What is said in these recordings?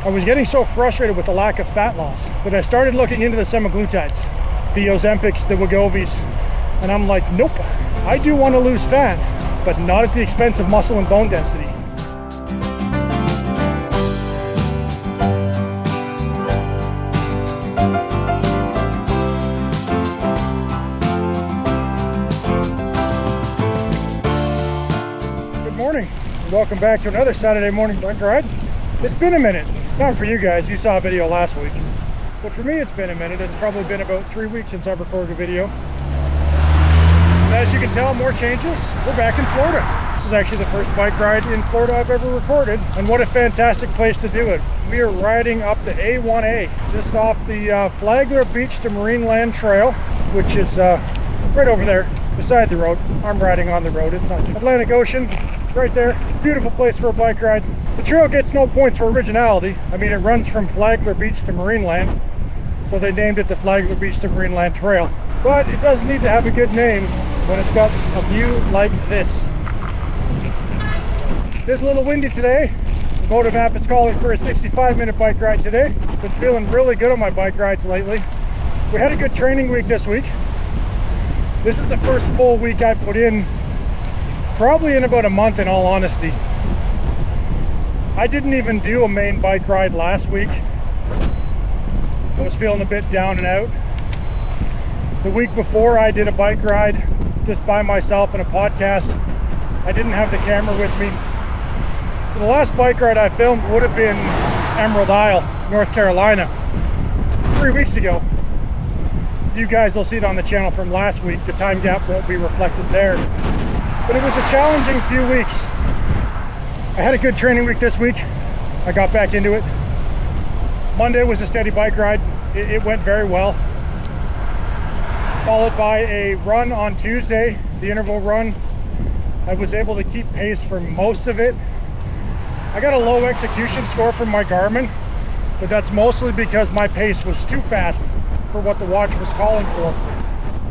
I was getting so frustrated with the lack of fat loss that I started looking into the semaglutides, the Ozempics, the Wegovys, and I'm like, nope, I do want to lose fat, but not at the expense of muscle and bone density. Good morning, and welcome back to another Saturday morning bike ride. It's been a minute. Not for you guys, you saw a video last week. But for me, it's been a minute. It's probably been about 3 weeks since I've recorded a video. And as you can tell, more changes. We're back in Florida. This is actually the first bike ride in Florida I've ever recorded. And what a fantastic place to do it. We are riding up the A1A, just off the Flagler Beach to Marineland Trail, which is right over there beside the road. I'm riding on the road. It's not Atlantic Ocean, right there. Beautiful place for a bike ride. The trail gets no points for originality. I mean, it runs from Flagler Beach to Marineland, so they named it the Flagler Beach to Marineland Trail. But it does need to have a good name when it's got a view like this. It's a little windy today. The Motive app is calling for a 65-minute bike ride today. Been feeling really good on my bike rides lately. We had a good training week this week. This is the first full week I put in probably in about a month, in all honesty. I didn't even do a main bike ride last week. I was feeling a bit down and out. The week before, I did a bike ride just by myself in a podcast. I didn't have the camera with me. So the last bike ride I filmed would have been Emerald Isle, North Carolina, 3 weeks ago. You guys will see it on the channel from last week. The time gap won't be reflected there. But it was a challenging few weeks. I had a good training week this week. I got back into it. Monday was a steady bike ride. It went very well. Followed by a run on Tuesday, the interval run. I was able to keep pace for most of it. I got a low execution score from my Garmin, but that's mostly because my pace was too fast for what the watch was calling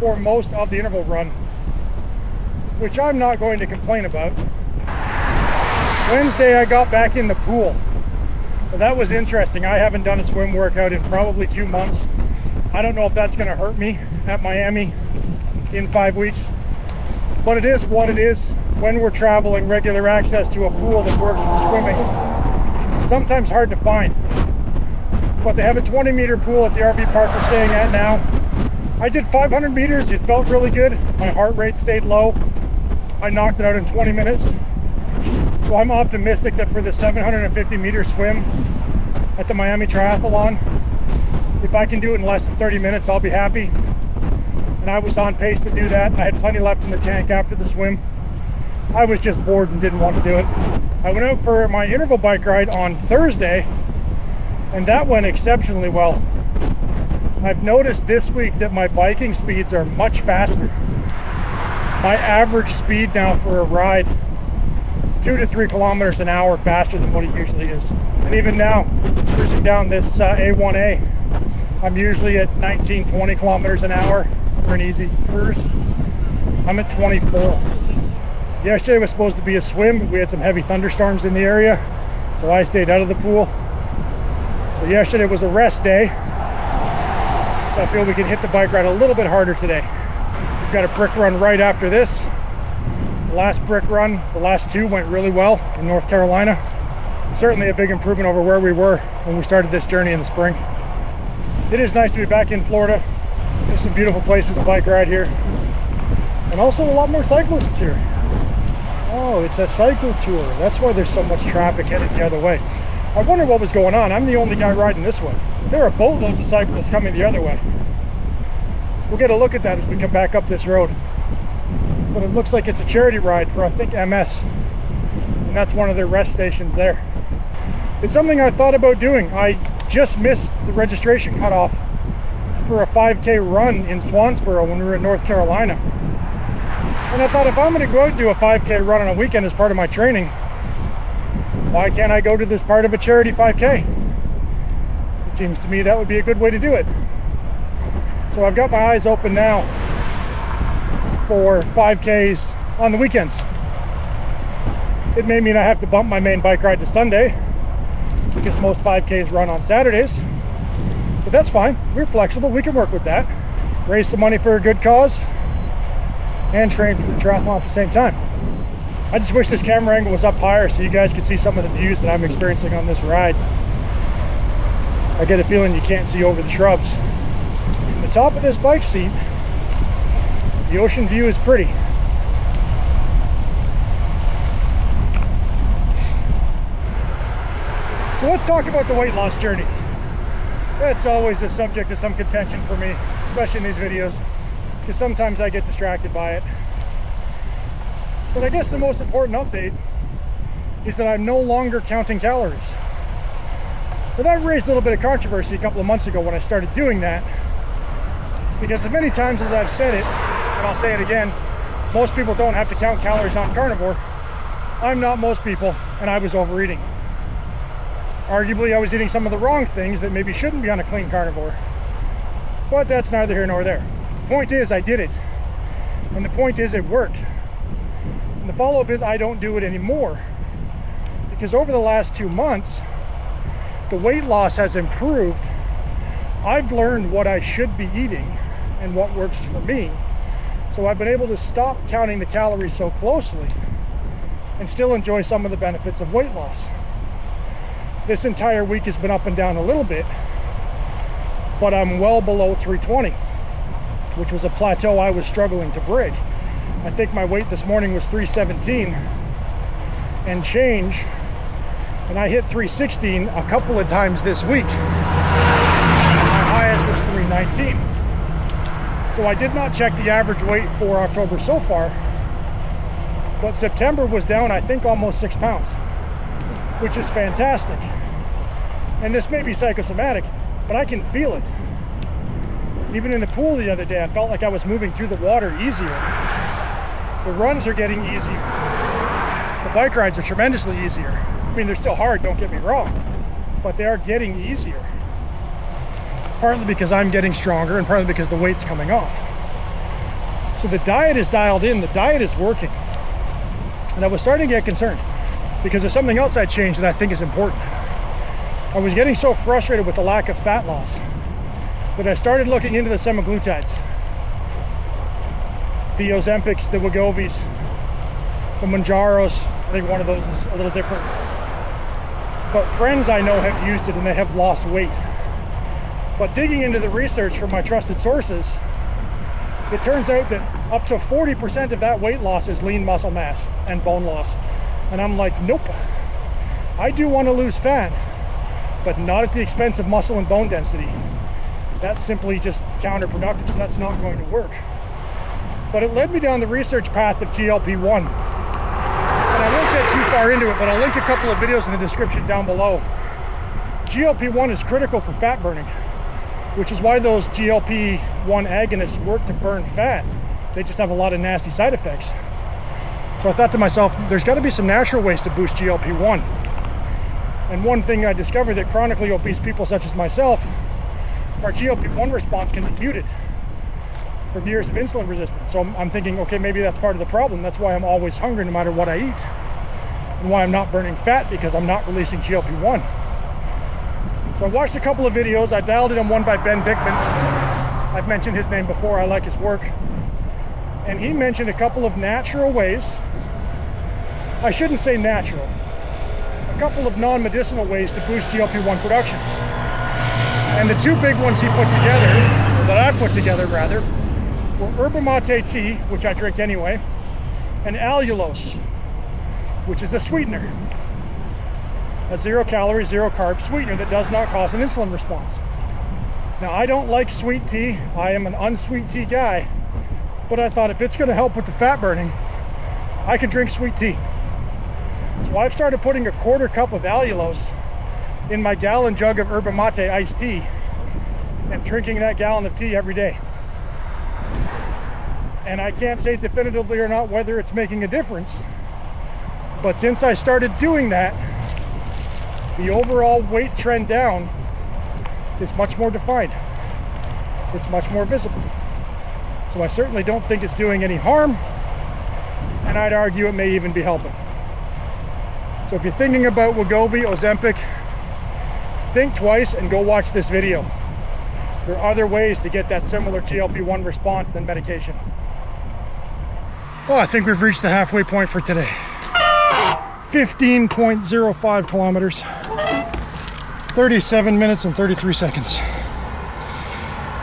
for most of the interval run, which I'm not going to complain about. Wednesday, I got back in the pool. Well, that was interesting. I haven't done a swim workout in probably 2 months. I don't know if that's going to hurt me at Miami in 5 weeks, but it is what it is when we're traveling. Regular access to a pool that works for swimming, sometimes hard to find. But they have a 20-meter pool at the RV park we're staying at now. I did 500 meters. It felt really good. My heart rate stayed low. I knocked it out in 20 minutes. So I'm optimistic that for the 750-meter swim at the Miami Triathlon, if I can do it in less than 30 minutes, I'll be happy. And I was on pace to do that. I had plenty left in the tank after the swim. I was just bored and didn't want to do it. I went out for my interval bike ride on Thursday, and that went exceptionally well. I've noticed this week that my biking speeds are much faster. My average speed now for a ride, 2 to 3 kilometers an hour faster than what it usually is. And even now, cruising down this A1A, I'm usually at 19, 20 kilometers an hour for an easy cruise. I'm at 24. Yesterday was supposed to be a swim, but we had some heavy thunderstorms in the area, so I stayed out of the pool. So yesterday was a rest day, so I feel we can hit the bike ride a little bit harder today. We've got a brick run right after this. The last brick run, the last 2 went really well in North Carolina. Certainly a big improvement over where we were when we started this journey in the spring. It is nice to be back in Florida. There's some beautiful places to bike ride here. And also a lot more cyclists here. Oh, it's a cycle tour. That's why there's so much traffic headed the other way. I wonder what was going on. I'm the only guy riding this way. There are boatloads of cyclists coming the other way. We'll get a look at that as we come back up this road. But it looks like it's a charity ride for, I think, MS. And that's one of their rest stations there. It's something I thought about doing. I just missed the registration cutoff for a 5K run in Swansboro when we were in North Carolina. And I thought, if I'm going to go out and do a 5K run on a weekend as part of my training, why can't I go to this part of a charity 5K? It seems to me that would be a good way to do it. So I've got my eyes open now for 5Ks on the weekends. It may mean I have to bump my main bike ride to Sunday, because most 5Ks run on Saturdays. But that's fine. We're flexible. We can work with that. Raise some money for a good cause and train for the triathlon at the same time. I just wish this camera angle was up higher so you guys could see some of the views that I'm experiencing on this ride. I get a feeling you can't see over the shrubs. From the top of this bike seat, the ocean view is pretty. So let's talk about the weight loss journey. That's always a subject of some contention for me, especially in these videos, because sometimes I get distracted by it. But I guess the most important update is that I'm no longer counting calories. But that raised a little bit of controversy a couple of months ago when I started doing that, because as many times as I've said it, and I'll say it again, most people don't have to count calories on carnivore. I'm not most people, and I was overeating. Arguably, I was eating some of the wrong things that maybe shouldn't be on a clean carnivore. But that's neither here nor there. The point is, I did it. And the point is, it worked. And the follow-up is, I don't do it anymore. Because over the last 2 months, the weight loss has improved. I've learned what I should be eating and what works for me. So I've been able to stop counting the calories so closely and still enjoy some of the benefits of weight loss. This entire week has been up and down a little bit, but I'm well below 320, which was a plateau I was struggling to break. I think my weight this morning was 317 and change, and I hit 316 a couple of times this week. My highest was 319. So I did not check the average weight for October so far, but September was down, I think, almost 6 pounds, which is fantastic. And this may be psychosomatic, but I can feel it. Even in the pool the other day, I felt like I was moving through the water easier. The runs are getting easier. The bike rides are tremendously easier. I mean, they're still hard, don't get me wrong, but they are getting easier. Partly because I'm getting stronger and partly because the weight's coming off. So the diet is dialed in, the diet is working. And I was starting to get concerned because there's something else I changed that I think is important. I was getting so frustrated with the lack of fat loss that I started looking into the semaglutides, the Ozempics, the Wegovys, the Manjaros. I think one of those is a little different. But friends I know have used it and they have lost weight. But digging into the research from my trusted sources, it turns out that up to 40% of that weight loss is lean muscle mass and bone loss. And I'm like, nope. I do want to lose fat, but not at the expense of muscle and bone density. That's simply just counterproductive, so that's not going to work. But it led me down the research path of GLP-1. And I won't get too far into it, but I'll link a couple of videos in the description down below. GLP-1 is critical for fat burning, which is why those GLP-1 agonists work to burn fat. They just have a lot of nasty side effects. So I thought to myself, there's got to be some natural ways to boost GLP-1. And one thing I discovered, that chronically obese people such as myself, our GLP-1 response can be muted from years of insulin resistance. So I'm thinking, okay, maybe that's part of the problem. That's why I'm always hungry no matter what I eat, and why I'm not burning fat, because I'm not releasing GLP-1. So I watched a couple of videos. I dialed in on one by Ben Bickman. I've mentioned his name before. I like his work. And he mentioned a couple of natural ways. I shouldn't say natural. A couple of non-medicinal ways to boost GLP-1 production. And the two big ones he put together, or that I put together rather, were Yerba mate tea, which I drink anyway, and Allulose, which is a sweetener. A 0 calorie, 0 carb sweetener that does not cause an insulin response. Now, I don't like sweet tea. I am an unsweet tea guy, but I thought if it's going to help with the fat burning, I can drink sweet tea. So I've started putting a 1/4 cup of Allulose in my gallon jug of Yerba mate iced tea and drinking that gallon of tea every day. And I can't say definitively or not whether it's making a difference, but since I started doing that, the overall weight trend down is much more defined. It's much more visible. So I certainly don't think it's doing any harm, and I'd argue it may even be helping. So if you're thinking about Wegovy, Ozempic, think twice and go watch this video. There are other ways to get that similar GLP-1 response than medication. Oh, I think we've reached the halfway point for today. 15.05 kilometers, 37 minutes and 33 seconds.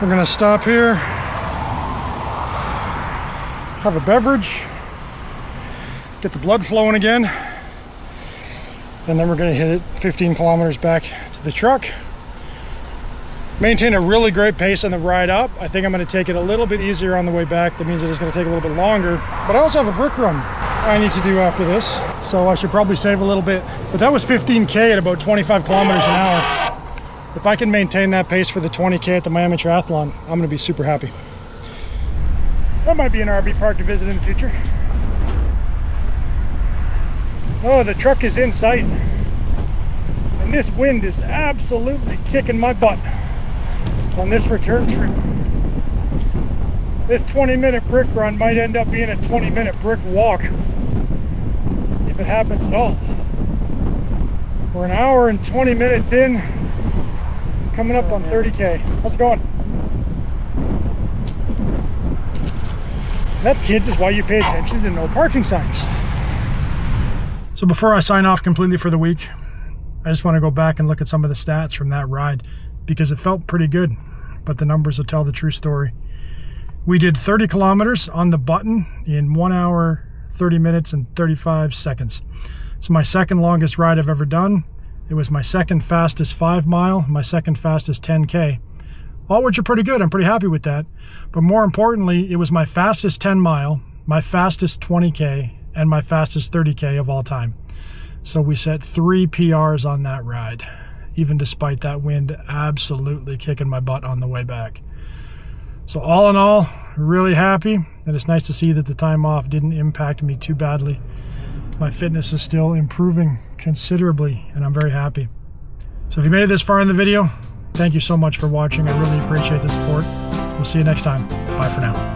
We're gonna stop here, have a beverage, get the blood flowing again, and then we're gonna hit it 15 kilometers back to the truck. Maintain a really great pace on the ride up. I think I'm gonna take it a little bit easier on the way back. That means it's gonna take a little bit longer, but I also have a brick run I need to do after this, so I should probably save a little bit. But that was 15K at about 25 kilometers an hour. If I can maintain that pace for the 20K at the Miami Triathlon, I'm gonna be super happy. That might be an RV park to visit in the future. Oh, the truck is in sight. And this wind is absolutely kicking my butt on this return trip. This 20-minute brick run might end up being a 20-minute brick walk, if it happens at all. We're an hour and 20 minutes in, coming up on 30K. How's it going? That, kids, is why you pay attention to no parking signs. So before I sign off completely for the week, I just want to go back and look at some of the stats from that ride, because it felt pretty good, but the numbers will tell the true story. We did 30 kilometers on the button in 1 hour, 30 minutes and 35 seconds. It's my second longest ride I've ever done. It was my second fastest 5 mile, my second fastest 10K. All which are pretty good. I'm pretty happy with that. But more importantly, it was my fastest 10 mile, my fastest 20K, and my fastest 30K of all time. So we set 3 PRs on that ride, even despite that wind absolutely kicking my butt on the way back. So all in all, really happy, and it's nice to see that the time off didn't impact me too badly. My fitness is still improving considerably, and I'm very happy. So if you made it this far in the video, thank you so much for watching. I really appreciate the support. We'll see you next time. Bye for now.